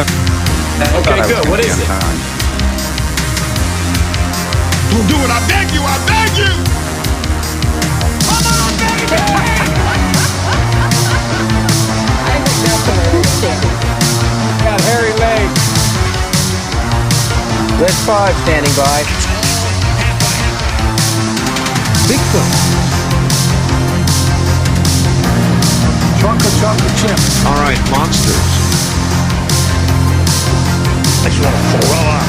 Okay, good. What is it? Don't do it. I beg you. I beg you. Come on, baby. I think that's hilarious. Got hairy legs. West 5 standing by. Bigfoot. Chocolate chip. All right, monsters. I just want to throw up.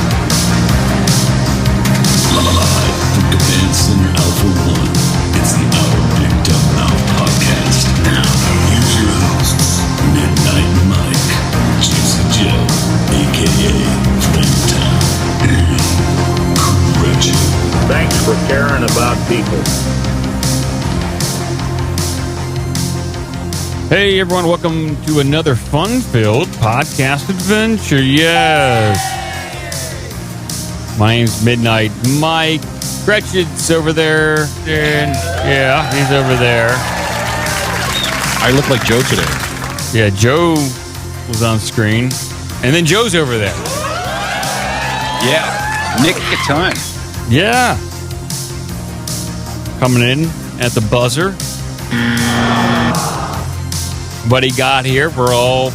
Live from Command Center Alpha 1, it's the Our Big Dumb Mouth podcast. Now, here's your hosts, Midnight Mike, Juicy Joe, a.k.a. Flametown, and Gretchen. Thanks for caring about people. Hey everyone, welcome to another fun-filled podcast adventure. Yes. My name's Midnight Mike. Gretchen's over there. And yeah, he's over there. I look like Joe today. Yeah, Joe was on screen. And then Joe's over there. Yeah, nick of time. Yeah. Coming in at the buzzer. But he got here. We're all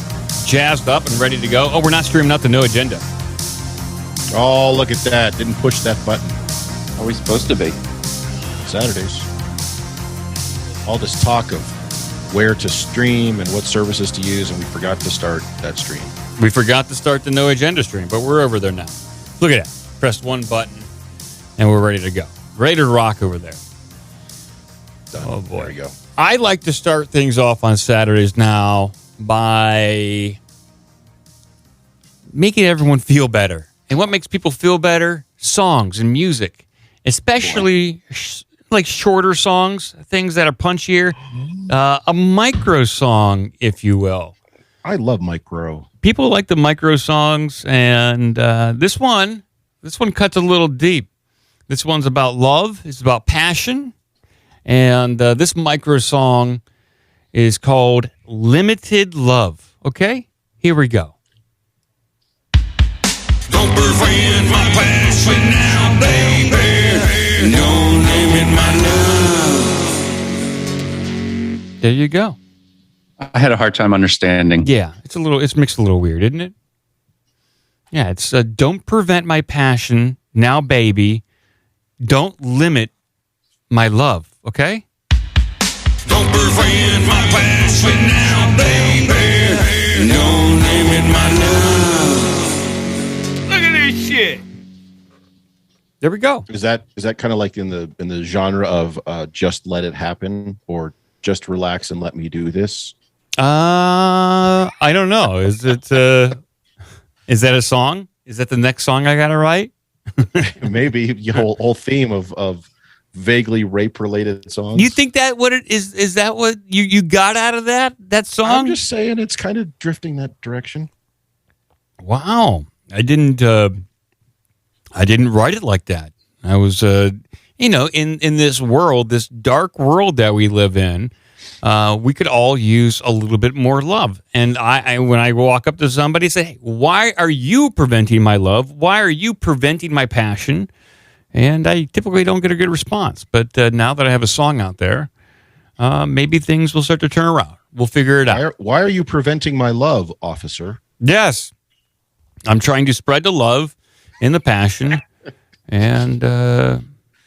jazzed up and ready to go. Oh, we're not streaming out the No Agenda. Oh, look at that. Didn't push that button. Are we supposed to be? Saturdays. All this talk of where to stream and what services to use, and we forgot to start that stream. We forgot to start the No Agenda stream, but we're over there now. Look at that. Pressed one button, and we're ready to go. Ready to rock over there. Done. Oh, boy. There you go. I like to start things off on Saturdays now by making everyone feel better. And what makes people feel better? Songs and music, especially like shorter songs, things that are punchier. A micro song, if you will. I love micro. People like the micro songs, and this one cuts a little deep. This one's about love. It's about passion. And this micro song is called Limited Love. Okay? Here we go. Don't befriend my passion now, baby. No limit my love. There you go. I had a hard time understanding. Yeah, it's mixed a little weird, isn't it? Yeah, it's don't prevent my passion now, baby. Don't limit my love. Okay? Don't befriend my passion now, baby. No limit my love. Look at this shit. There we go. Is that kind of like in the genre of just let it happen or just relax and let me do this? I don't know. Is that a song? Is that the next song I gotta write? Maybe the whole theme of vaguely rape-related songs. You think that what it is? Is that what you got out of that song? I'm just saying it's kind of drifting that direction. Wow, I didn't write it like that. I was, in this world, this dark world that we live in, we could all use a little bit more love. And I when I walk up to somebody, say, hey, why are you preventing my love? Why are you preventing my passion? And I typically don't get a good response. But now that I have a song out there, maybe things will start to turn around. We'll figure it out. Why are you preventing my love, officer? Yes. I'm trying to spread the love and the passion. And I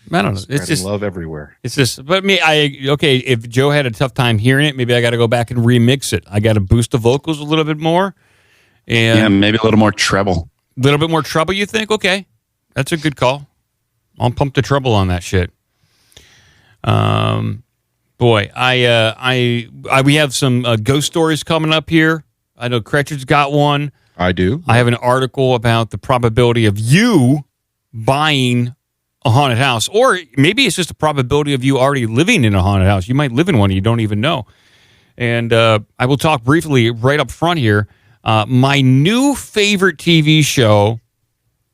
don't know. Spreading It's just love everywhere. It's just, but if Joe had a tough time hearing it, maybe I got to go back and remix it. I got to boost the vocals a little bit more. And Yeah, maybe a little more treble. a little bit more treble, you think? Okay. That's a good call. I'll pump the treble on that shit. Boy, we have some ghost stories coming up here. I know Cretchen's got one. I do. I have an article about the probability of you buying a haunted house, or maybe it's just a probability of you already living in a haunted house. You might live in one and you don't even know. And I will talk briefly right up front here. My new favorite TV show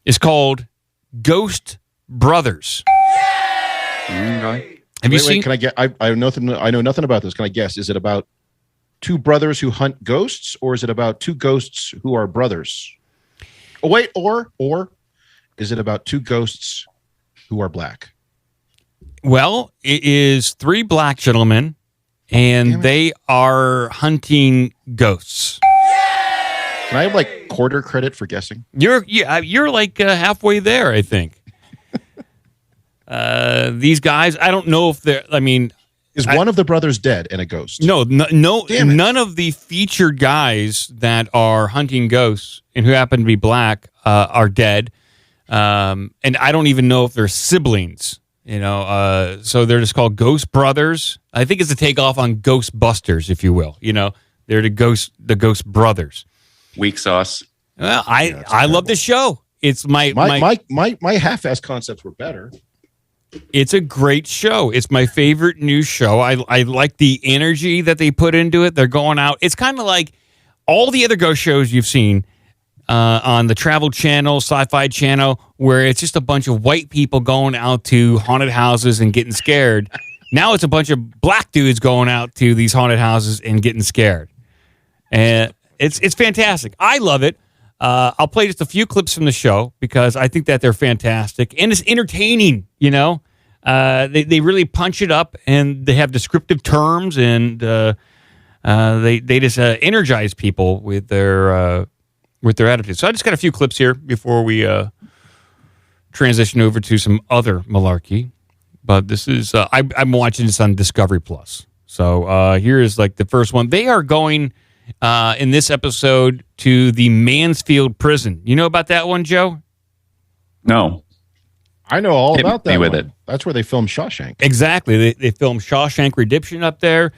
is called Ghost Brothers. Okay. Have you seen? Can I get? I know nothing about this. Can I guess? Is it about two brothers who hunt ghosts, or is it about two ghosts who are brothers? Oh, wait, or is it about two ghosts who are black? Well, it is three black gentlemen, and they are hunting ghosts. Can I have like quarter credit for guessing? You're like halfway there, I think. These guys, I don't know if they're. I mean, is one of the brothers dead and a ghost? No, none of the featured guys that are hunting ghosts and who happen to be black are dead, and I don't even know if they're siblings. So they're just called Ghost Brothers. I think it's a takeoff on Ghostbusters, if you will. They're the Ghost Brothers. Weak sauce. Well, I love the show. It's my half-ass concepts were better. It's a great show. It's my favorite news show. I like the energy that they put into it. They're going out. It's kind of like all the other ghost shows you've seen on the Travel Channel, Sci-Fi Channel, where it's just a bunch of white people going out to haunted houses and getting scared. Now it's a bunch of black dudes going out to these haunted houses and getting scared. And it's fantastic. I love it. I'll play just a few clips from the show because I think that they're fantastic and it's entertaining. They really punch it up and they have descriptive terms and they just energize people with their attitude. So I just got a few clips here before we transition over to some other malarkey. But this is I'm watching this on Discovery Plus. So here is like the first one. They are going in this episode to the Mansfield prison. You know about that one, Joe? No. I know all about that with one. it. That's where they filmed Shawshank. Exactly. They filmed Shawshank Redemption up there.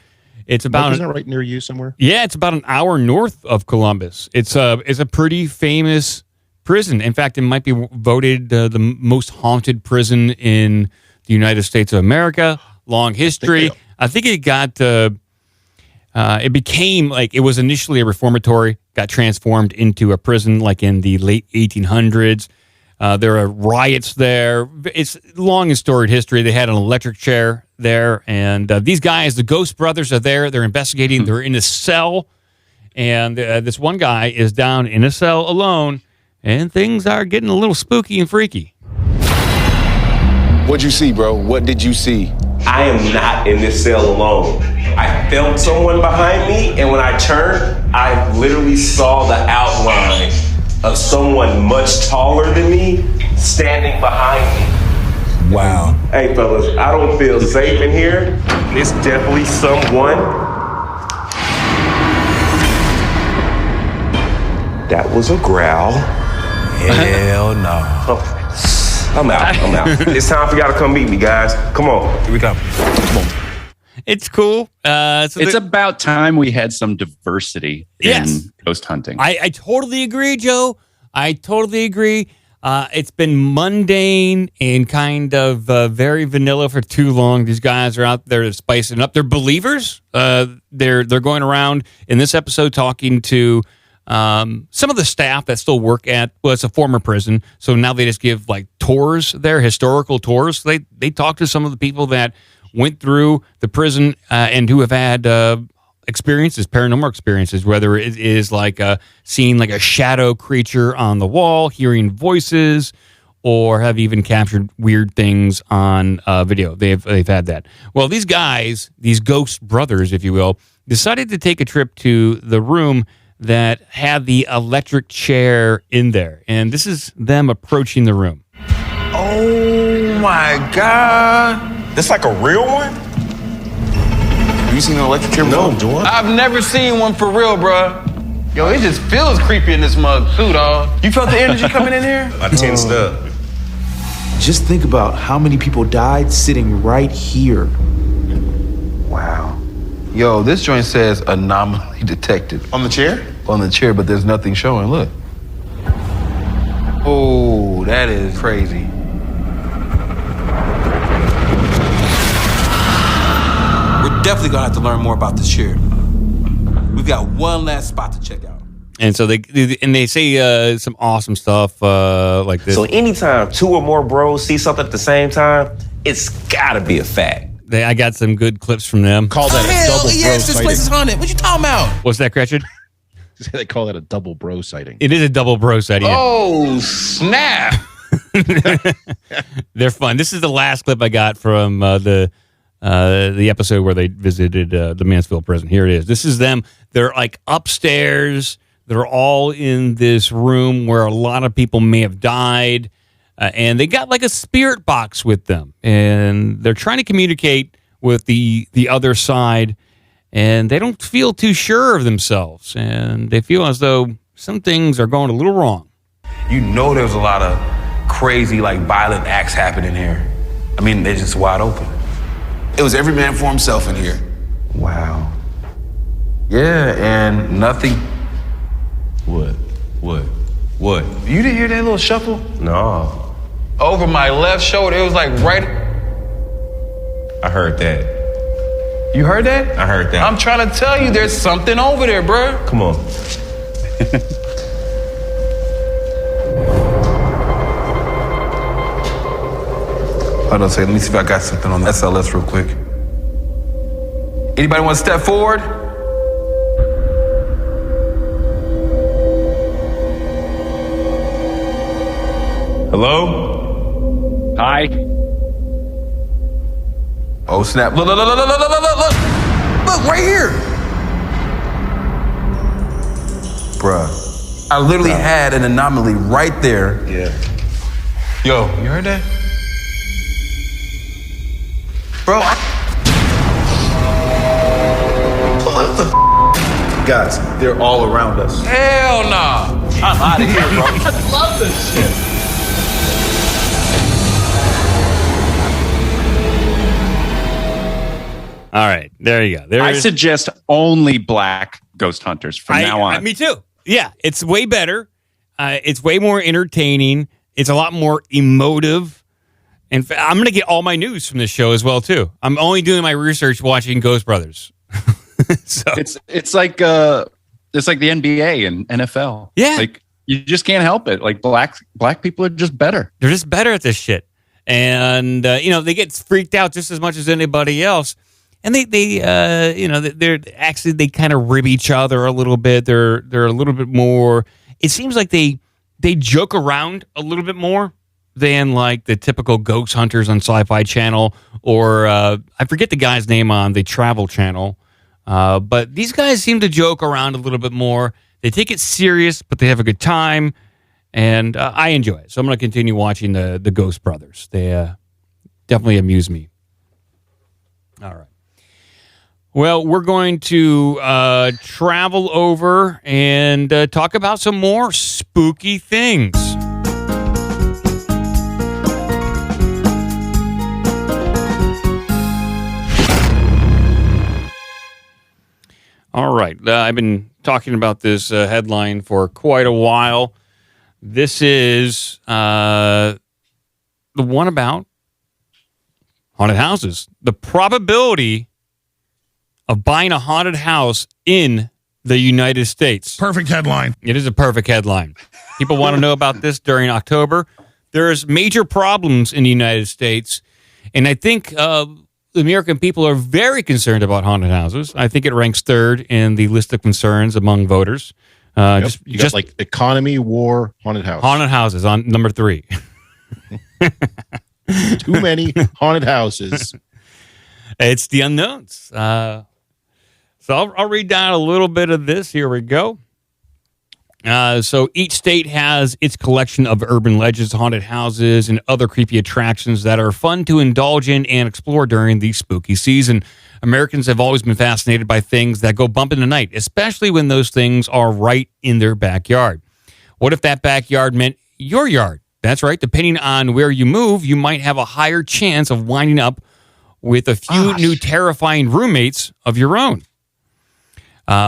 It's about isn't it right near you somewhere? Yeah, it's about an hour north of Columbus. It's a pretty famous prison. In fact, it might be voted the most haunted prison in the United States of America. Long history. I think it got it became like it was initially a reformatory, got transformed into a prison like in the late 1800s. There are riots there. It's long and storied history. They had an electric chair there, and these guys, the Ghost Brothers, are there. They're investigating. They're in a cell, and this one guy is down in a cell alone, and things are getting a little spooky and freaky. What'd you see, bro? What did you see? I am not in this cell alone. I felt someone behind me, and when I turned, I literally saw the outline of someone much taller than me standing behind me. Wow. Hey, fellas, I don't feel safe in here. It's definitely someone. That was a growl. Hell no. I'm out. It's time for y'all to come meet me, guys. Come on. Here we come. It's cool. It's about time we had some diversity in ghost hunting. I totally agree, Joe. I totally agree. It's been mundane and kind of very vanilla for too long. These guys are out there spicing it up. They're believers. They're going around in this episode talking to some of the staff that still work at, well, it's a former prison, so now they just give like tours there, historical tours. They talk to some of the people that went through the prison and who have had experiences, paranormal experiences, whether it is like seeing like a shadow creature on the wall, hearing voices, or have even captured weird things on video. They've had that. Well, these guys, these Ghost Brothers, if you will, decided to take a trip to the room that had the electric chair in there. And this is them approaching the room. Oh my God. This like a real one? You seen an electric chair? No, Joy. I've never seen one for real, bro. Yo, it just feels creepy in this mug too, dog. You felt the energy coming in here? I tensed up. Just think about how many people died sitting right here. Wow. Yo, this joint says anomaly detected. On the chair? On the chair, but there's nothing showing. Look. Oh, that is crazy. We're definitely gonna have to learn more about this chair. We've got one last spot to check out. And so they say some awesome stuff like this. So anytime two or more bros see something at the same time, it's gotta be a fact. I got some good clips from them. Call that a double bro This place is sighting. haunted. What you talking about? What's that, Gretchen? They call that a double bro sighting. It is a double bro sighting. Oh, snap. They're fun. This is the last clip I got from the episode where they visited the Mansfield prison. Here it is. This is them. They're like upstairs. They're all in this room where a lot of people may have died. And they got like a spirit box with them. And they're trying to communicate with the other side. And they don't feel too sure of themselves. And they feel as though some things are going a little wrong. You know there's a lot of crazy, like, violent acts happening here. I mean, they're just wide open. It was every man for himself in here. Wow. Yeah, and nothing. What? You didn't hear that little shuffle? No. Over my left shoulder, it was like right. I heard that. You heard that? I heard that. I'm trying to tell you, there's something over there, bro. Come on. Hold on a second. Let me see if I got something on the SLS real quick. Anybody want to step forward? Hello? Hi. Oh, snap. Look. Look, right here. Bruh. I literally had an anomaly right there. Yeah. Yo, you heard that? Bro, what the Guys, they're all around us. hell nah. I'm out of here, bro. I love this shit. All right, there you go. I suggest only black ghost hunters from now on. Me too. Yeah, it's way better. It's way more entertaining. It's a lot more emotive. And I'm going to get all my news from this show as well too. I'm only doing my research watching Ghost Brothers. So It's like the NBA and NFL. Yeah. Like you just can't help it. Like black people are just better. they're just better at this shit. And they get freaked out just as much as anybody else. And they're actually, they kind of rib each other a little bit. They're a little bit more. It seems like they joke around a little bit more than like the typical ghost hunters on Sci-Fi Channel, or I forget the guy's name on the Travel Channel. But these guys seem to joke around a little bit more. They take it serious, but they have a good time, and I enjoy it. So I'm going to continue watching the Ghost Brothers. They definitely amuse me. All right. Well, we're going to travel over and talk about some more spooky things. All right. I've been talking about this headline for quite a while. This is the one about haunted houses. The probability of buying a haunted house in the United States. Perfect headline. It is a perfect headline. People want to know about this during October. There's major problems in the United States, and I think the American people are very concerned about haunted houses. I think it ranks third in the list of concerns among voters. You got like economy, war, haunted house. Haunted houses on number 3. Too many haunted houses. It's the unknowns. So I'll read down a little bit of this. Here we go. So each state has its collection of urban legends, haunted houses, and other creepy attractions that are fun to indulge in and explore during the spooky season. Americans have always been fascinated by things that go bump in the night, especially when those things are right in their backyard. What if that backyard meant your yard? That's right. Depending on where you move, you might have a higher chance of winding up with a few new terrifying roommates of your own.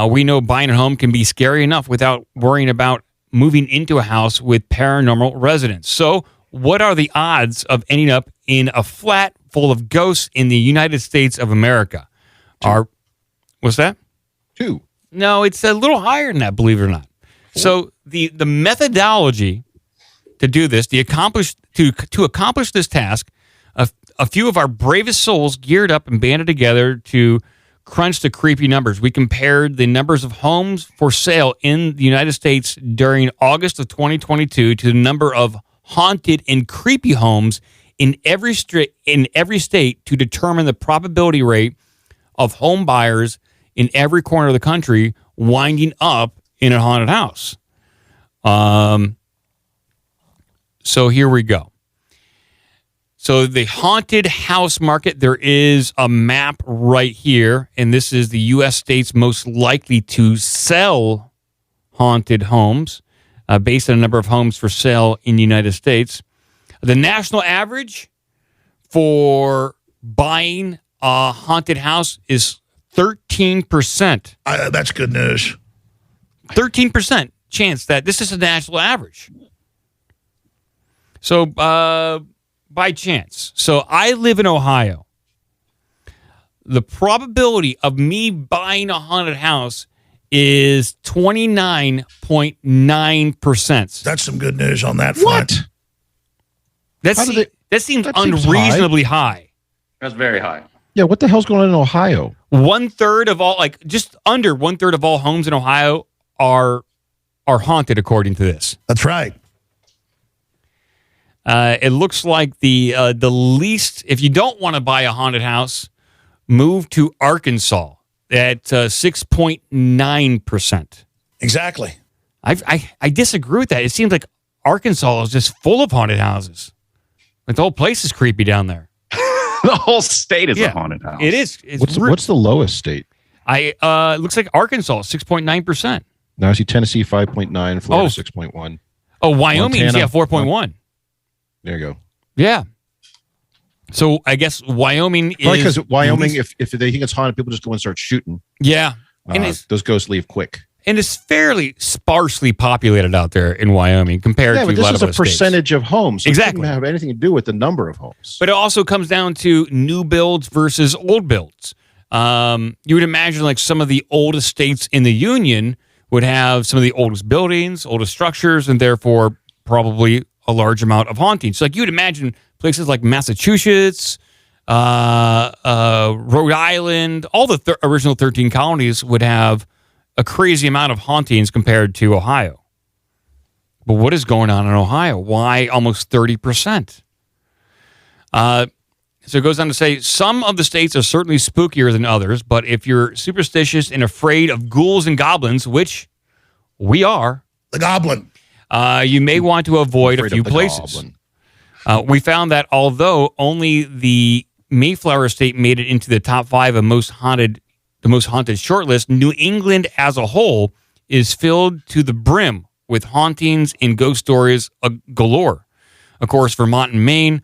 We know buying a home can be scary enough without worrying about moving into a house with paranormal residents. So what are the odds of ending up in a flat full of ghosts in the United States of America? What's that? 2. No, it's a little higher than that, believe it or not. 4. So the methodology to do this, to accomplish this task, a few of our bravest souls geared up and banded together to crunch the creepy numbers. We compared the numbers of homes for sale in the United States during August of 2022 to the number of haunted and creepy homes in every state to determine the probability rate of home buyers in every corner of the country winding up in a haunted house. So here we go. So the haunted house market, there is a map right here, and this is the U.S. states most likely to sell haunted homes based on the number of homes for sale in the United States. The national average for buying a haunted house is 13%. That's good news. 13% chance that this is a national average. So, by chance. So I live in Ohio. The probability of me buying a haunted house is 29.9%. That's some good news on that front. That seems unreasonably high. That's very high. Yeah, what the hell's going on in Ohio? 1/3 of all, like just under 1/3 of all homes in Ohio are haunted, according to this. That's right. It looks like the least, if you don't want to buy a haunted house, move to Arkansas at 6.9%. Exactly. I disagree with that. It seems like Arkansas is just full of haunted houses. Like the whole place is creepy down there. The whole state is a haunted house. It is. What's the lowest state? It looks like Arkansas, 6.9%. Now I see Tennessee 5.9, Florida 6.1. Oh, Wyoming, Montana, 4.1. There you go. Yeah. So I guess Wyoming is... Because Wyoming, if they think it's haunted, people just go and start shooting. Yeah. And those ghosts leave quick. And it's fairly sparsely populated out there in Wyoming compared to a lot of other states. This is a percentage of homes. So exactly. It doesn't have anything to do with the number of homes. But it also comes down to new builds versus old builds. You would imagine like some of the oldest states in the Union would have some of the oldest buildings, oldest structures, and therefore probably a large amount of hauntings. So like you would imagine places like Massachusetts, Rhode Island, all the original 13 colonies would have a crazy amount of hauntings compared to Ohio. But what is going on in Ohio? Why almost 30%? So it goes on to say, some of the states are certainly spookier than others, but if you're superstitious and afraid of ghouls and goblins, which we are, the goblin, you may want to avoid a few places. We found that although only the Mayflower State made it into the top 5 of the most haunted shortlist, New England as a whole is filled to the brim with hauntings and ghost stories galore. Of course, Vermont and Maine,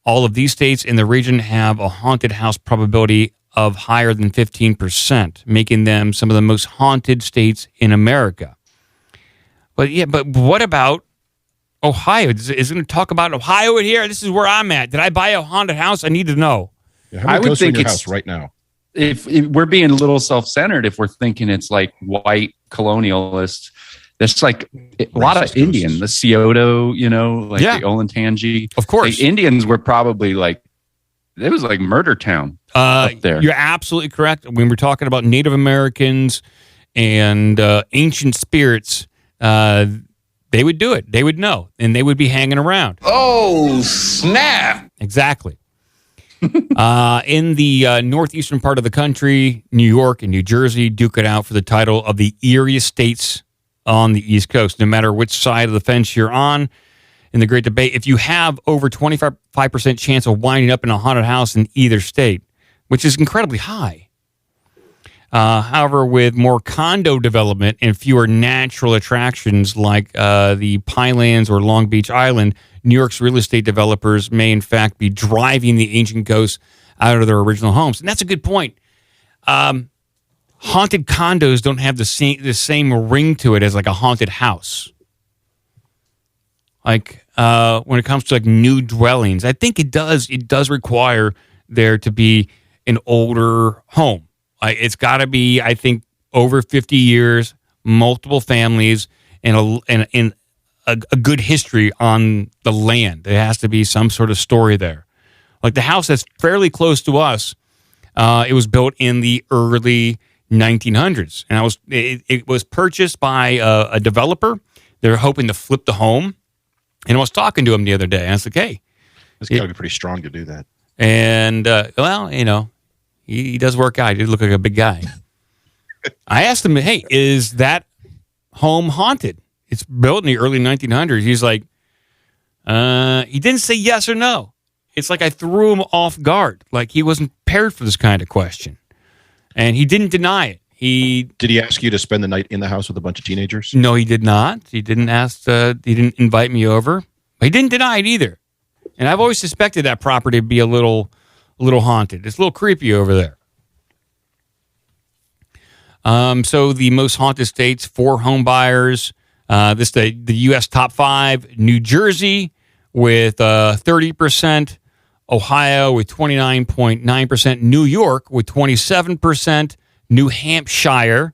all of these states in the region have a haunted house probability of higher than 15%, making them some of the most haunted states in America. But what about Ohio? Is it going to talk about Ohio in here? This is where I'm at. Did I buy a haunted house? I need to know. Yeah, how many ghosts in your house right now? If we're being a little self-centered, if we're thinking it's like white colonialists, that's like a lot of Indian, the Scioto, the Olentangy. Of course. The Indians were probably like, it was like murder town up there. You're absolutely correct. When we're talking about Native Americans and ancient spirits, they would do it. They would know, and they would be hanging around. Oh, snap. Exactly. In the northeastern part of the country, New York and New Jersey duke it out for the title of the eeriest states on the East Coast. No matter which side of the fence you're on in the great debate, if you have over 25% chance of winding up in a haunted house in either state, which is incredibly high. However, with more condo development and fewer natural attractions like the Pinelands or Long Beach Island, New York's real estate developers may, in fact, be driving the ancient ghosts out of their original homes. And that's a good point. Haunted condos don't have the same ring to it as like a haunted house. Like when it comes to like new dwellings, I think it does require there to be an older home. It's got to be, I think, over 50 years, multiple families, and a good history on the land. There has to be some sort of story there. Like the house that's fairly close to us, it was built in the early 1900s, and it was purchased by a developer. They're hoping to flip the home, and I was talking to him the other day. And I was like, "Hey, it's got to be pretty strong to do that." And well, he does work out. He did look like a big guy. I asked him, "Hey, is that home haunted?" It's built in the early 1900s. He's like, he didn't say yes or no. It's like I threw him off guard. Like he wasn't prepared for this kind of question. And he didn't deny it. Did he ask you to spend the night in the house with a bunch of teenagers? No, he did not. He didn't ask. He didn't invite me over. He didn't deny it either. And I've always suspected that property to be a little haunted. It's a little creepy over there. So the most haunted states for home buyers. The U.S. top 5: New Jersey with 30%, Ohio with 29.9%, New York with 27%, New Hampshire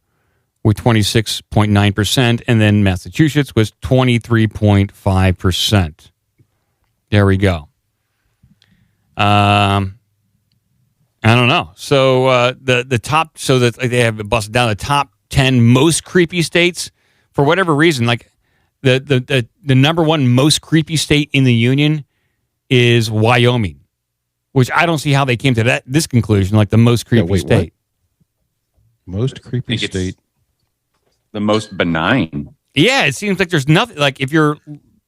with 26.9%, and then Massachusetts was 23.5%. There we go. I don't know. So the top, so that they have it busted down the top 10 most creepy states for whatever reason. Like the number one most creepy state in the union is Wyoming, which I don't see how they came to this conclusion. Like the most creepy state. What? Most creepy state. The most benign. Yeah, it seems like there's nothing. Like if you're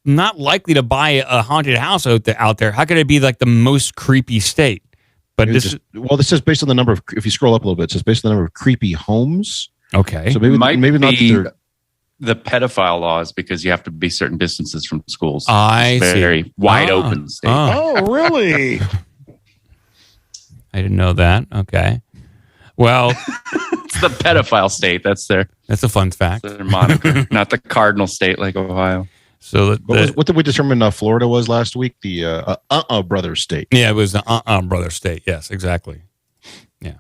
not likely to buy a haunted house out there, how could it be like the most creepy state? But this says based on the number of. If you scroll up a little bit, it says based on the number of creepy homes. Okay, so maybe not the pedophile laws because you have to be certain distances from schools. I see. Very wide open state. Oh, really? I didn't know that. Okay. Well, it's the pedophile state. That's a fun fact. That's their moniker, not the cardinal state like Ohio. So what did we determine Florida was last week? The brother state. Yeah, it was the brother state. Yes, exactly. Yeah.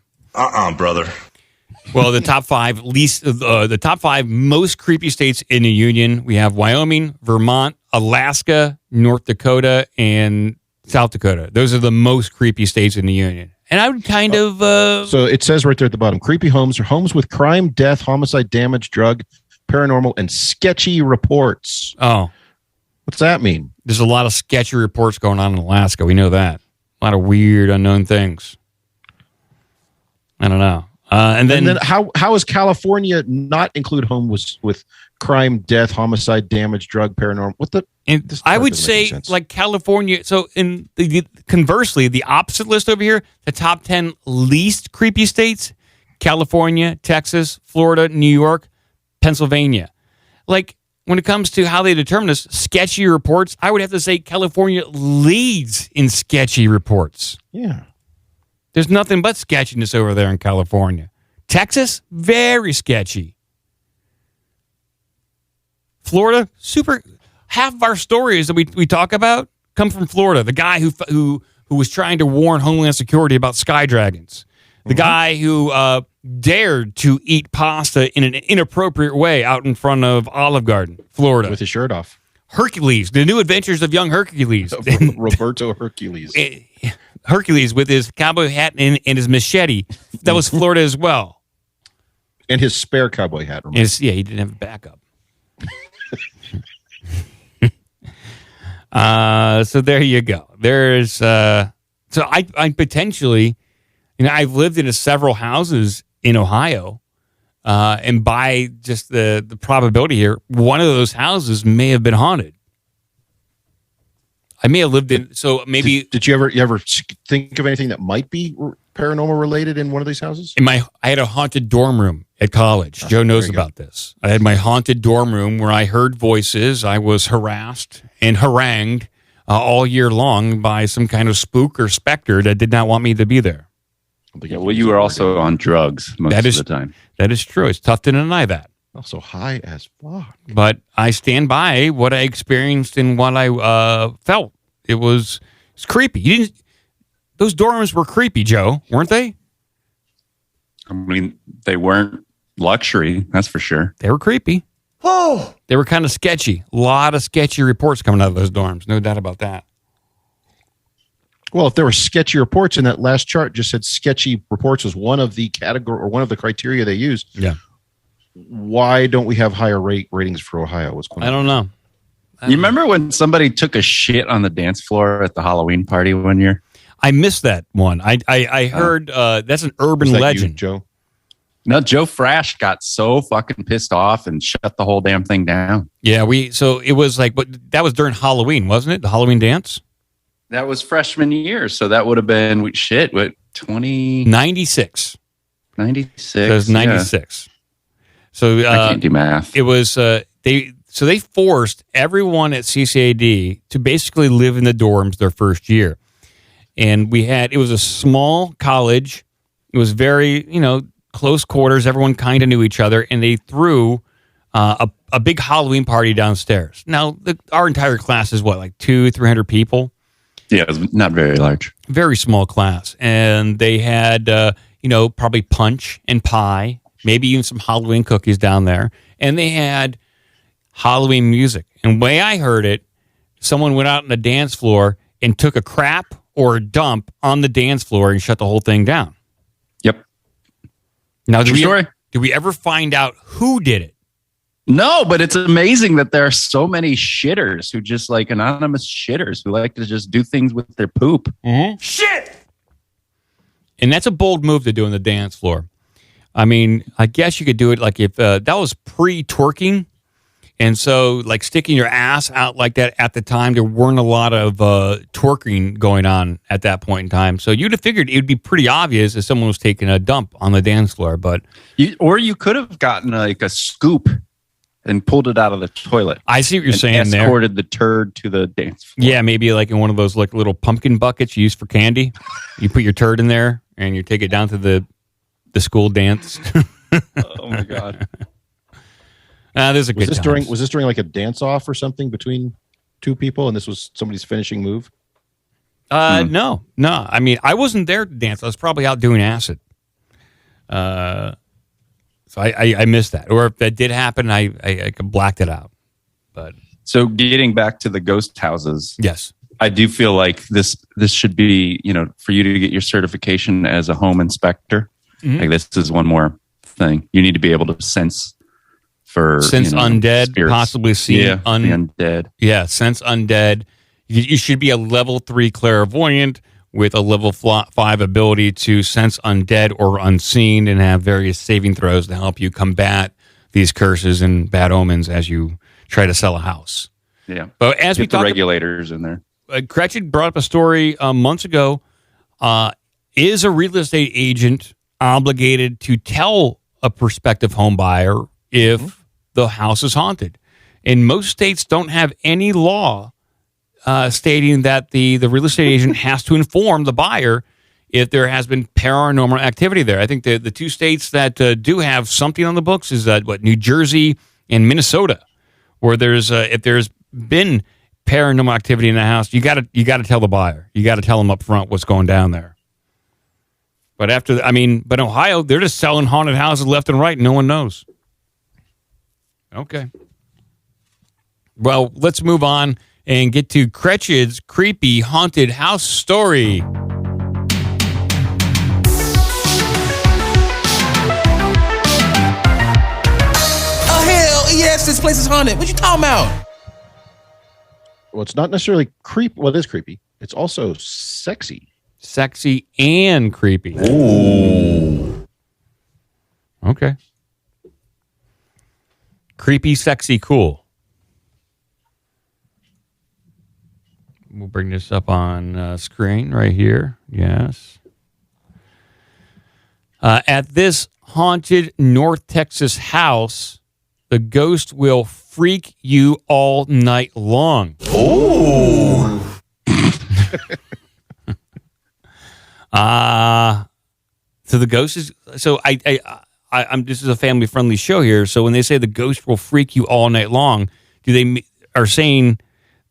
Brother. Well, the top 5 the top 5 most creepy states in the union. We have Wyoming, Vermont, Alaska, North Dakota, and South Dakota. Those are the most creepy states in the union. And I would kind of... So it says right there at the bottom, creepy homes are homes with crime, death, homicide, damage, drug, paranormal, and sketchy reports. Oh. What's that mean? There's a lot of sketchy reports going on in Alaska. We know that. A lot of weird, unknown things. I don't know. And then how does California not include homes with crime, death, homicide, damage, drug, paranormal? I would say like California. So conversely, the opposite list over here, the top 10 least creepy states: California, Texas, Florida, New York, Pennsylvania. Like when it comes to how they determine this, sketchy reports, I would have to say California leads in sketchy reports. Yeah. There's nothing but sketchiness over there in California. Texas, very sketchy. Florida, super. Half of our stories that we talk about come from Florida. The guy who was trying to warn Homeland Security about sky dragons. The guy who dared to eat pasta in an inappropriate way out in front of Olive Garden, Florida. With his shirt off. Hercules, the new adventures of young Hercules. Roberto Hercules. Hercules with his cowboy hat and his machete. That was Florida as well. And his spare cowboy hat. Yeah, he didn't have a backup. So there you go. There's so I potentially, I've lived in several houses in Ohio, and by just the probability here, one of those houses may have been haunted. I may have lived in. So maybe did you ever think of anything that might be paranormal related in one of these houses? I had a haunted dorm room at college. Joe knows about this. I had my haunted dorm room where I heard voices. I was harassed and harangued all year long by some kind of spook or specter that did not want me to be there. Yeah, well, you were also on drugs most of the time. That is true. It's tough to deny that. Also high as fuck. But I stand by what I experienced and what I felt. It's creepy. Those dorms were creepy, Joe, weren't they? I mean, they weren't luxury, that's for sure. They were creepy. Oh! They were kind of sketchy. A lot of sketchy reports coming out of those dorms. No doubt about that. Well, if there were sketchy reports, and that last chart just said sketchy reports was one of the category or one of the criteria they used. Yeah. Why don't we have higher ratings for Ohio? What's going on? I don't know. You remember when somebody took a shit on the dance floor at the Halloween party one year? I missed that one. I heard that's an urban legend. You, Joe? No, Joe Frash got so fucking pissed off and shut the whole damn thing down. Yeah, so it was like, but that was during Halloween, wasn't it? The Halloween dance? That was freshman year, so that would have been, what, 96. 96. So it was 96. Yeah. So I can't do math. It was they forced everyone at CCAD to basically live in the dorms their first year. And it was a small college. It was very, close quarters. Everyone kind of knew each other, and they threw a big Halloween party downstairs. Now, our entire class is like 200-300 people. Yeah, it was not very large. Very small class. And they had, probably punch and pie, maybe even some Halloween cookies down there. And they had Halloween music. And the way I heard it, someone went out on the dance floor and took a crap or a dump on the dance floor and shut the whole thing down. Yep. Now, did we ever find out who did it? No, but it's amazing that there are so many shitters who just like anonymous shitters who like to just do things with their poop. Mm-hmm. Shit! And that's a bold move to do on the dance floor. I mean, I guess you could do it like if that was pre-twerking. And so like sticking your ass out like that at the time, there weren't a lot of twerking going on at that point in time. So you'd have figured it would be pretty obvious if someone was taking a dump on the dance floor. But you could have gotten like a scoop and pulled it out of the toilet. I see what you're saying there. Escorted the turd to the dance floor. Yeah, maybe like in one of those like little pumpkin buckets you use for candy. You put your turd in there and you take it down to the school dance. Oh my God. There's a good times. Was this during like a dance off or something between two people, and this was somebody's finishing move? No. I mean, I wasn't there to dance. I was probably out doing acid. So I missed that. Or if that did happen, I blacked it out. But so getting back to the ghost houses. Yes. I do feel like this should be, for you to get your certification as a home inspector. Mm-hmm. Like this is one more thing. You need to be able to sense undead, spirits. Possibly see the undead. Yeah, sense undead. You should be a level 3 clairvoyant with a level 5 ability to sense undead or unseen and have various saving throws to help you combat these curses and bad omens as you try to sell a house. Yeah. But as we talk, the regulators in there. Gretchen brought up a story months ago. Is a real estate agent obligated to tell a prospective home buyer if the house is haunted? And most states don't have any law stating that the real estate agent has to inform the buyer if there has been paranormal activity there. I think the two states that do have something on the books is New Jersey and Minnesota, where there's if there's been paranormal activity in the house, you got to tell the buyer. You got to tell them up front what's going down there. But but Ohio, they're just selling haunted houses left and right. No one knows. Okay. Well, let's move on and get to Cretch's creepy haunted house story. Oh, hell yes, this place is haunted. What you talking about? Well, it's not necessarily creepy. Well, it is creepy. It's also sexy. Sexy and creepy. Ooh. Okay. Creepy, sexy, cool. We'll bring this up on screen right here. Yes. At this haunted North Texas house, the ghost will freak you all night long. Ooh. So the ghost is... So I'm this is a family-friendly show here, so when they say the ghost will freak you all night long, are saying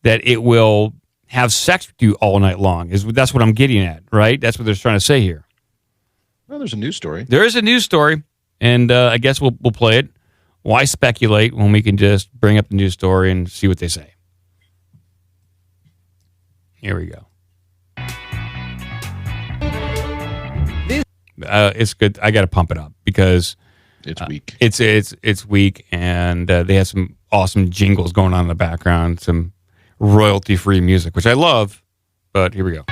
that it will have sex with you all night long? That's what I'm getting at, right? That's what they're trying to say here. Well, there's a news story. There is a news story, and I guess we'll play it. Why speculate when we can just bring up the news story and see what they say? Here we go. It's good. I got to pump it up because it's weak. It's weak, and they have some awesome jingles going on in the background, some royalty-free music, which I love. But here we go.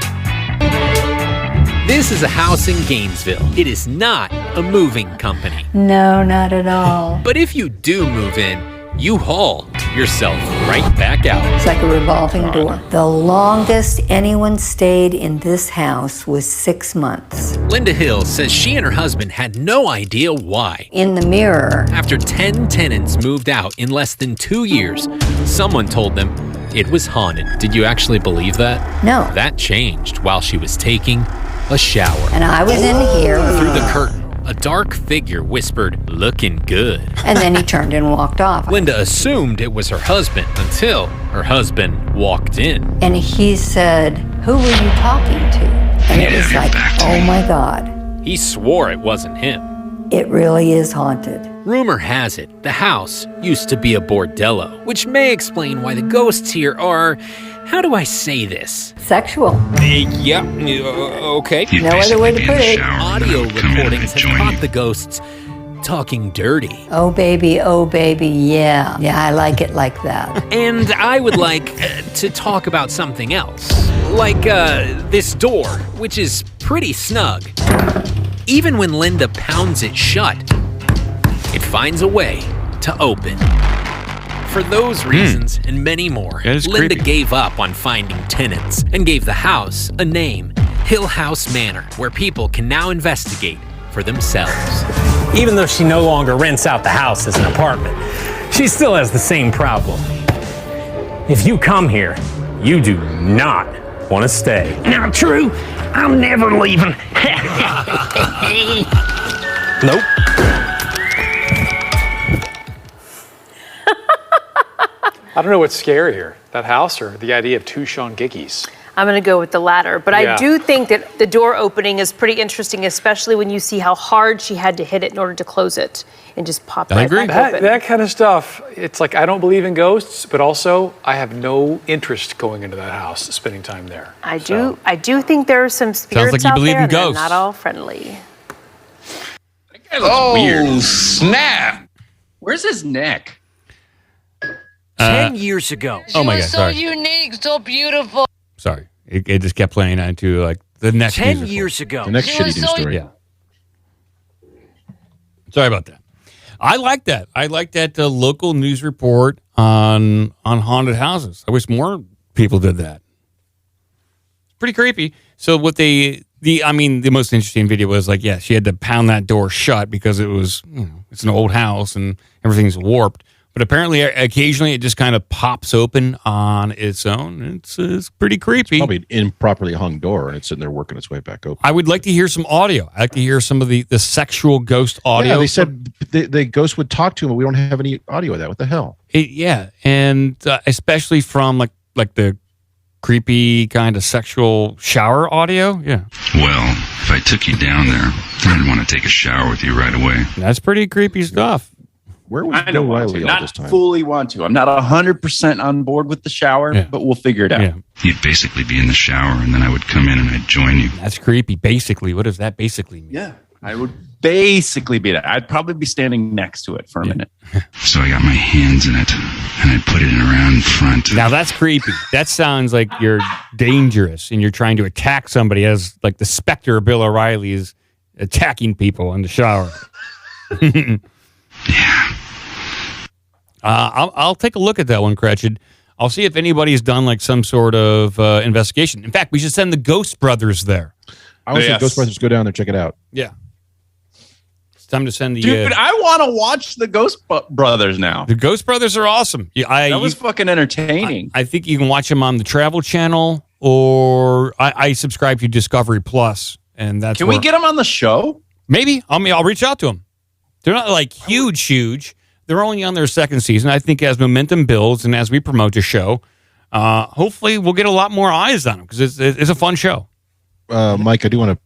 This is a house in Gainesville. It is not a moving company. No, not at all. But if you do move in, you haul yourself right back out. It's like a revolving door. The longest anyone stayed in this house was 6 months. Linda Hill says she and her husband had no idea why. In the mirror. After 10 tenants moved out in less than 2 years, someone told them it was haunted. Did you actually believe that? No. That changed while she was taking a shower. And I was in here. Through the curtain, a dark figure whispered, "Looking good." And then he turned and walked off. Linda assumed it was her husband until her husband walked in. And he said, "Who were you talking to?" And it was like, oh my God. He swore it wasn't him. It really is haunted. Rumor has it the house used to be a bordello, which may explain why the ghosts here are, how do I say this? Sexual. Yeah, okay. No other way to put it. Audio recordings have caught the ghosts talking dirty. Oh baby, yeah. Yeah, I like it like that. And I would like to talk about something else. Like this door, which is pretty snug. Even when Linda pounds it shut, it finds a way to open. For those reasons and many more, Linda gave up on finding tenants and gave the house a name, Hill House Manor, where people can now investigate for themselves. Even though she no longer rents out the house as an apartment, she still has the same problem. If you come here, you do not want to stay. Not true. I'm never leaving. Nope. I don't know what's scarier, that house or the idea of two Sean Giggies. I'm going to go with the latter. But Yeah. I do think that the door opening is pretty interesting, especially when you see how hard she had to hit it in order to close it and just pop right back open. That kind of stuff, it's like I don't believe in ghosts, but also I have no interest going into that house, spending time there. I do think there are some spirits like you out believe there, in and they're ghosts. not all friendly. Oh, weird. snap! Where's his neck? 10 years ago. Oh my God, so sorry. unique, so beautiful. Sorry. It just kept playing onto like the next 10 musical. years ago. The next She shitty was news so story. Yeah. Sorry about that. I like that. I like that local news report on haunted houses. I wish more people did that. Pretty creepy. So what the most interesting video was like, yeah, she had to pound that door shut because it was, it's an old house and everything's warped. But apparently, occasionally, it just kind of pops open on its own. It's pretty creepy. Probably an improperly hung door, and it's sitting there working its way back open. I would like to hear some audio. I'd like to hear some of the sexual ghost audio. Yeah, they said the ghost would talk to him, but we don't have any audio of that. What the hell? And especially from like the creepy kind of sexual shower audio. Yeah, Well, if I took you down there, I'd want to take a shower with you right away. that's pretty creepy stuff. Where was I Bill don't want Riley to. all Not this time? fully want to. I'm not 100% on board with the shower, but we'll figure it out. Yeah. You'd basically be in the shower, and then I would come in and I'd join you. That's creepy. Basically, what does that basically mean? Yeah. I would basically be that. I'd probably be standing next to it for a minute. So I got my hands in it, and I put it in around front. Now that's creepy. That sounds like you're dangerous and you're trying to attack somebody as like the specter of Bill O'Reilly is attacking people in the shower. I'll take a look at that one, Cratchit. I'll see if anybody's done like some sort of investigation. In fact, we should send the Ghost Brothers there. I would say Ghostbusters go down there, check it out. Yeah. It's time to send the... Dude, I want to watch the Ghost Brothers now. The Ghost Brothers are awesome. Yeah, that was fucking entertaining. I think you can watch them on the Travel Channel, or I subscribe to Discovery Plus, and that's Can we get them on the show? Maybe. I'll reach out to them. They're not like huge. They're only on their second season. I think as momentum builds and as we promote the show, hopefully we'll get a lot more eyes on them because it's a fun show. Mike, I don't want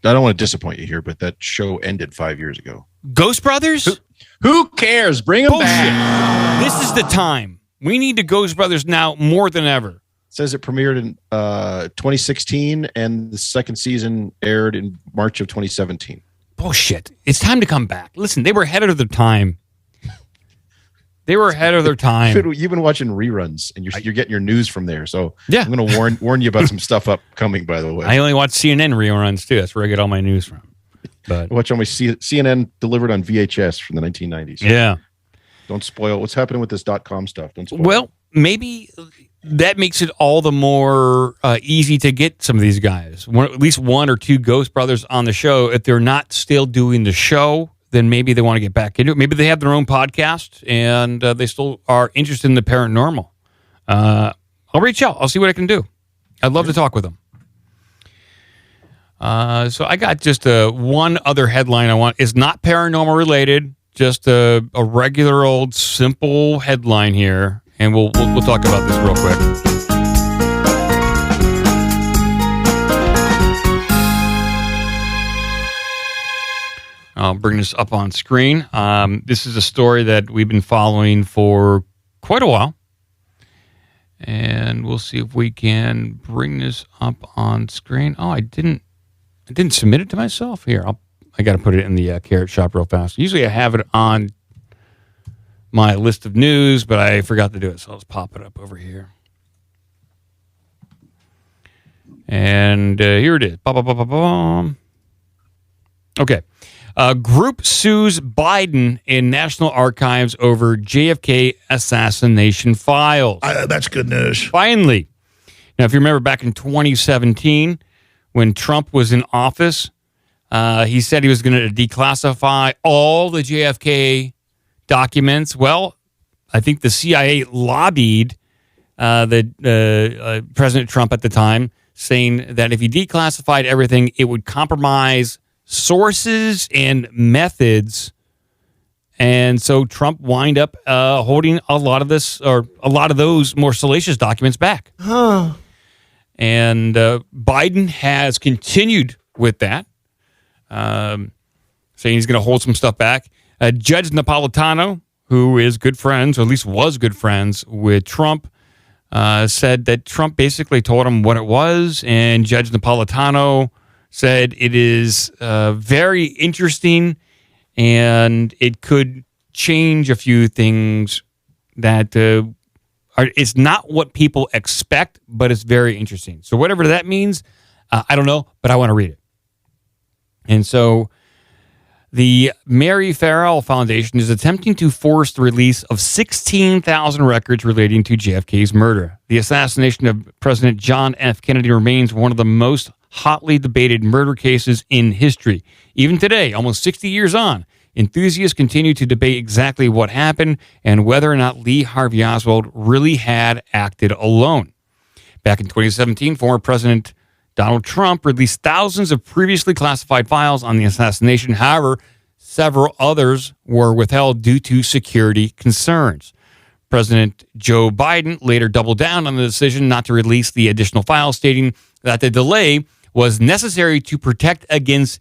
to disappoint you here, but that show ended 5 years ago. Ghost Brothers? Who cares? Bring them back. This is the time. We need the Ghost Brothers now more than ever. says it premiered in 2016, and the second season aired in March of 2017. Bullshit. It's time to come back. Listen, they were ahead of their time. You've been watching reruns, and you're getting your news from there. So I'm going to warn you about some stuff upcoming, by the way. I only watch CNN reruns, too. That's where I get all my news from. But I watch all my CNN delivered on VHS from the 1990s. Yeah. Don't spoil what's happening with this .com stuff. Don't spoil Well, maybe that makes it all the more easy to get some of these guys. At least one or two Ghost Brothers on the show. If they're not still doing the show, then maybe they want to get back into it. Maybe they have their own podcast and they still are interested in the paranormal. I'll reach out. I'll see what I can do. I'd love to talk with them. So I got just one other headline I want. It's not paranormal related, just a regular old simple headline here. And we'll talk about this real quick. I'll bring this up on screen. This is a story that we've been following for quite a while. And we'll see if we can bring this up on screen. Oh, I didn't submit it to myself. Here, I got to put it in the Carrot Shop real fast. Usually I have it on my list of news, but I forgot to do it. So let's pop it up over here. And here it is. Okay. Group sues Biden in National Archives over JFK assassination files. That's good news. Finally. Now, if you remember back in 2017, when Trump was in office, he said he was going to declassify all the JFK documents. Well, I think the CIA lobbied President Trump at the time, saying that if he declassified everything, it would compromise sources and methods. And so Trump wind up holding a lot of those more salacious documents back. And Biden has continued with that, saying he's going to hold some stuff back. Judge Napolitano, who is good friends, or at least was good friends with Trump, said that Trump basically told him what it was, and Judge Napolitano said it is very interesting and it could change a few things that it's not what people expect, but it's very interesting. So whatever that means, I don't know, but I want to read it. And so the Mary Farrell Foundation is attempting to force the release of 16,000 records relating to JFK's murder. The assassination of President John F. Kennedy remains one of the most hotly debated murder cases in history. Even today, almost 60 years on, enthusiasts continue to debate exactly what happened and whether or not Lee Harvey Oswald really had acted alone. Back in 2017, former President Donald Trump released thousands of previously classified files on the assassination. However, several others were withheld due to security concerns. President Joe Biden later doubled down on the decision not to release the additional files, stating that the delay was necessary to protect against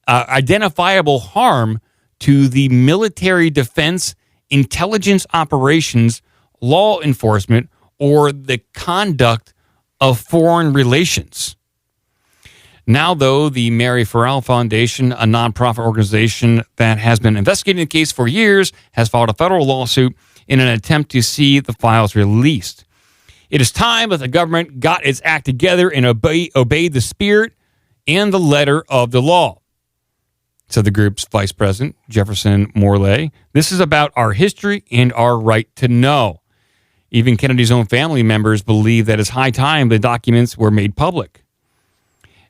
identifiable harm to the military defense, intelligence operations, law enforcement, or the conduct of foreign relations. Now, though, the Mary Farrell Foundation, a nonprofit organization that has been investigating the case for years, has filed a federal lawsuit in an attempt to see the files released. It is time that the government got its act together and obeyed the spirit and the letter of the law, said the group's vice president, Jefferson Morley. This is about our history and our right to know. Even Kennedy's own family members believe that it's high time the documents were made public.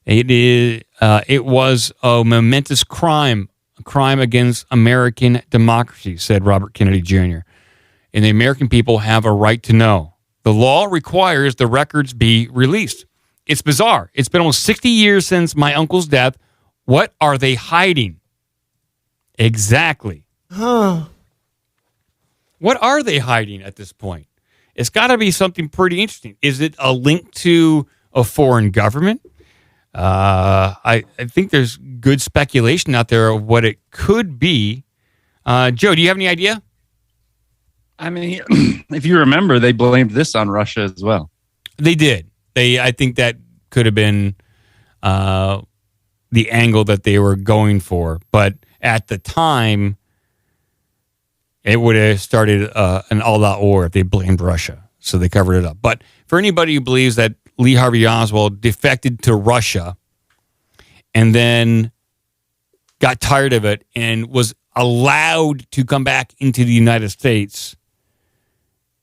It was a momentous crime, a crime against American democracy, said Robert Kennedy Jr. And the American people have a right to know. The law requires the records be released. It's bizarre. It's been almost 60 years since my uncle's death. What are they hiding? Exactly. What are they hiding at this point? It's got to be something pretty interesting. Is it a link to a foreign government? I think there's good speculation out there of what it could be. Joe, do you have any idea? I mean, if you remember, they blamed this on Russia as well. They did. I think that could have been the angle that they were going for. But at the time, it would have started an all-out war if they blamed Russia. So they covered it up. But for anybody who believes that Lee Harvey Oswald defected to Russia and then got tired of it and was allowed to come back into the United States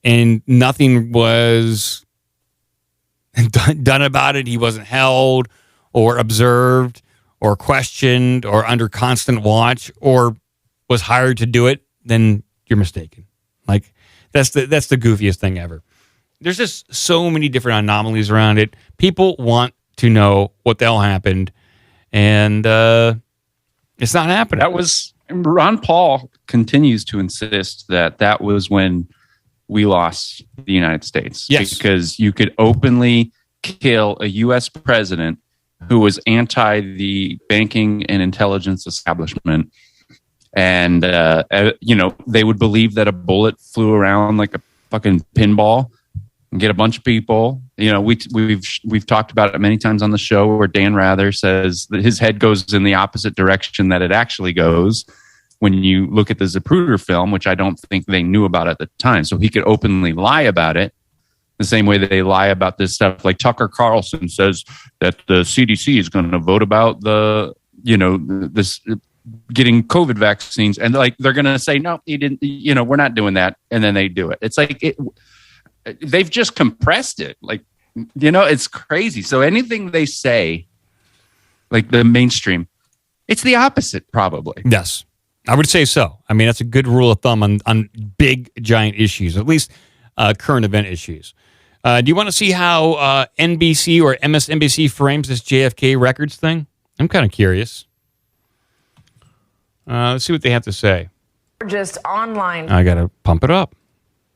and nothing was done about it, he wasn't held or observed or questioned or under constant watch or was hired to do it, then you're mistaken. Like, that's the goofiest thing ever. There's just so many different anomalies around it. People want to know what the hell happened, and it's not happening. That was Ron Paul continues to insist that was when we lost the United States. Yes, because you could openly kill a U.S. president who was anti the banking and intelligence establishment, and they would believe that a bullet flew around like a fucking pinball and get a bunch of people. We've talked about it many times on the show where Dan Rather says that his head goes in the opposite direction that it actually goes when you look at the Zapruder film, which I don't think they knew about at the time. So he could openly lie about it the same way that they lie about this stuff. Like Tucker Carlson says that the CDC is going to vote about this getting COVID vaccines. And like, they're going to say, no, he didn't, we're not doing that. And then they do it. It's like, they've just compressed it. Like, it's crazy. So anything they say, like the mainstream, it's the opposite probably. Yes, I would say so. I mean, that's a good rule of thumb on big, giant issues, at least current event issues. Do you want to see how NBC or MSNBC frames this JFK records thing? I'm kind of curious. Let's see what they have to say. Just online. I got to pump it up.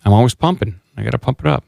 I'm always pumping. I got to pump it up.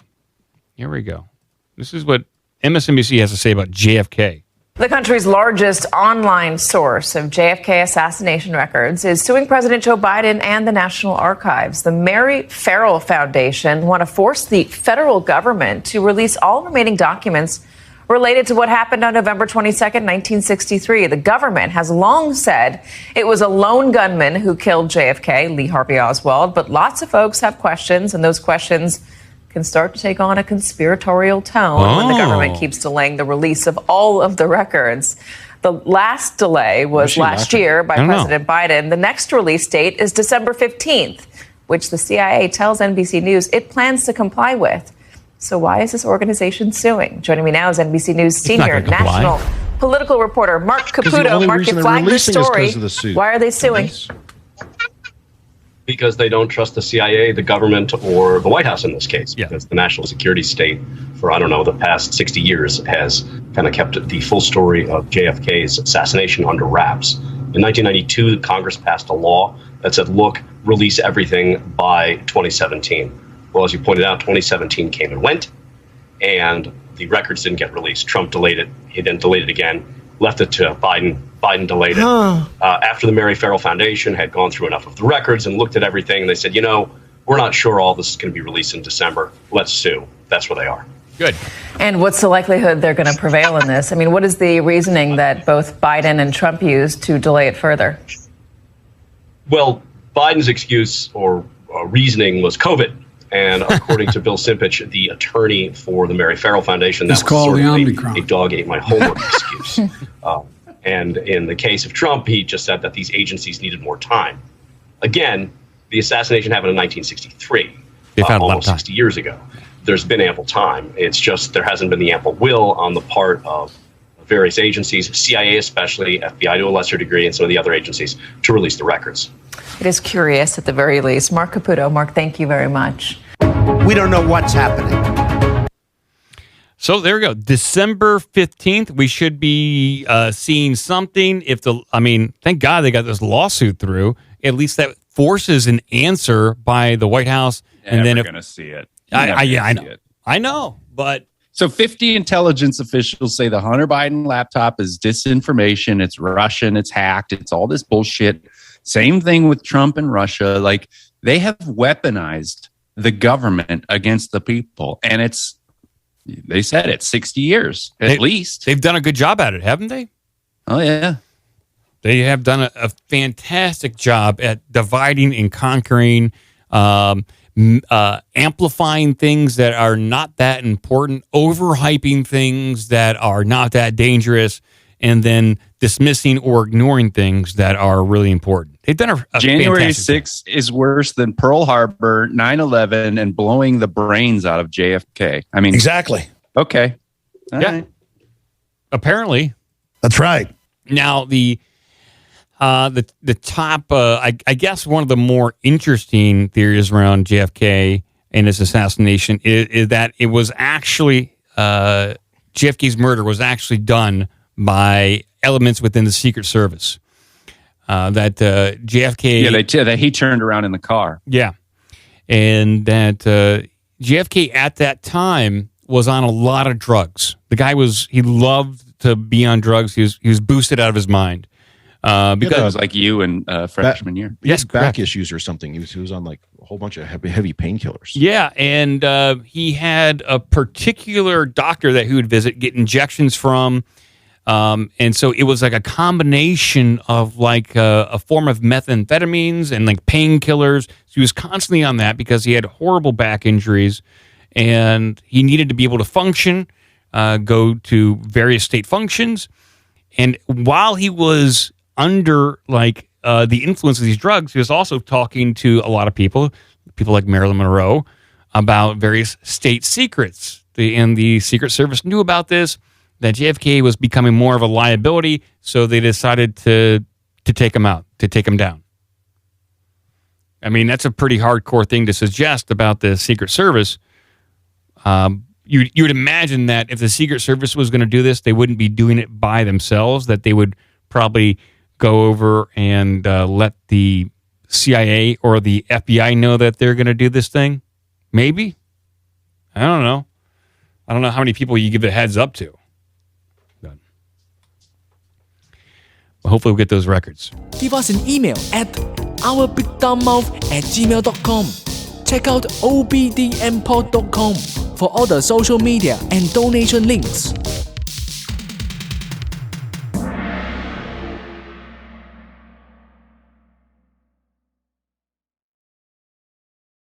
Here we go. This is what MSNBC has to say about JFK. The country's largest online source of JFK assassination records is suing President Joe Biden and the National Archives. The Mary Farrell Foundation want to force the federal government to release all remaining documents related to what happened on November 22nd, 1963. The government has long said it was a lone gunman who killed JFK, Lee Harvey Oswald, but lots of folks have questions, and those questions can start to take on a conspiratorial tone when the government keeps delaying the release of all of the records. The last delay was last year by President Biden. The next release date is December 15th, which the CIA tells NBC News it plans to comply with. So why is this organization suing? Joining me now is NBC News senior national political reporter Mark Caputo. Mark, you flagged this story. Why are they suing? Because they don't trust the CIA, the government, or the White House in this case. Because the national security state for, the past 60 years has kind of kept the full story of JFK's assassination under wraps. In 1992, Congress passed a law that said, look, release everything by 2017. Well, as you pointed out, 2017 came and went, and the records didn't get released. Trump delayed it. He then delayed it again, left it to Biden. Biden delayed it. After the Mary Farrell Foundation had gone through enough of the records and looked at everything, they said, we're not sure all this is going to be released in December. Let's sue. That's where they are. Good. And what's the likelihood they're going to prevail in this? I mean, what is the reasoning that both Biden and Trump used to delay it further? Well, Biden's excuse or reasoning was COVID. And according to Bill Simpich, the attorney for the Mary Farrell Foundation, that was sort of a dog ate my homework excuse. And in the case of Trump, he just said that these agencies needed more time. Again, the assassination happened in 1963, almost 60 years ago. There's been ample time. It's just there hasn't been the ample will on the part of various agencies, CIA especially, FBI to a lesser degree, and some of the other agencies to release the records. It is curious at the very least. Mark Caputo. Mark, thank you very much. We don't know what's happening. So there we go. December 15th, we should be seeing something. Thank God they got this lawsuit through. At least that forces an answer by the White House. And then going to see it. I know, but so 50 intelligence officials say the Hunter Biden laptop is disinformation. It's Russian. It's hacked. It's all this bullshit. Same thing with Trump and Russia. Like, they have weaponized the government against the people, and it's They said it 60 years at least. They've done a good job at it, haven't they? Oh yeah. They have done a fantastic job at dividing and conquering, amplifying things that are not that important, overhyping things that are not that dangerous, and then dismissing or ignoring things that are really important. They've done a January fantastic 6th is worse than Pearl Harbor, 9/11, and blowing the brains out of JFK. I mean, exactly. Okay. All Yeah. right. Apparently. That's right. Now, the top, I guess one of the more interesting theories around JFK and his assassination is that it was actually, JFK's murder was actually done by elements within the Secret Service. That JFK... Yeah, that he turned around in the car. Yeah. And that JFK at that time was on a lot of drugs. The guy he loved to be on drugs. He was boosted out of his mind. Because it was like you in freshman year. Yes, back issues or something. He was on like a whole bunch of heavy painkillers. Yeah, and he had a particular doctor that he would visit, get injections from, and so it was like a combination of like a form of methamphetamines and like painkillers. So he was constantly on that because he had horrible back injuries, and he needed to be able to function, go to various state functions, and while he was under like the influence of these drugs, he was also talking to a lot of people like Marilyn Monroe, about various state secrets. And the Secret Service knew about this, that JFK was becoming more of a liability, so they decided to take him out, to take him down. I mean, that's a pretty hardcore thing to suggest about the Secret Service. You would imagine that if the Secret Service was going to do this, they wouldn't be doing it by themselves, that they would probably go over and let the CIA or the FBI know that they're going to do this thing. Maybe. I don't know. I don't know how many people you give a heads up to. But hopefully we'll get those records. Give us an email at ourbigdumbmouth@gmail.com. Check out obdmpod.com for all the social media and donation links.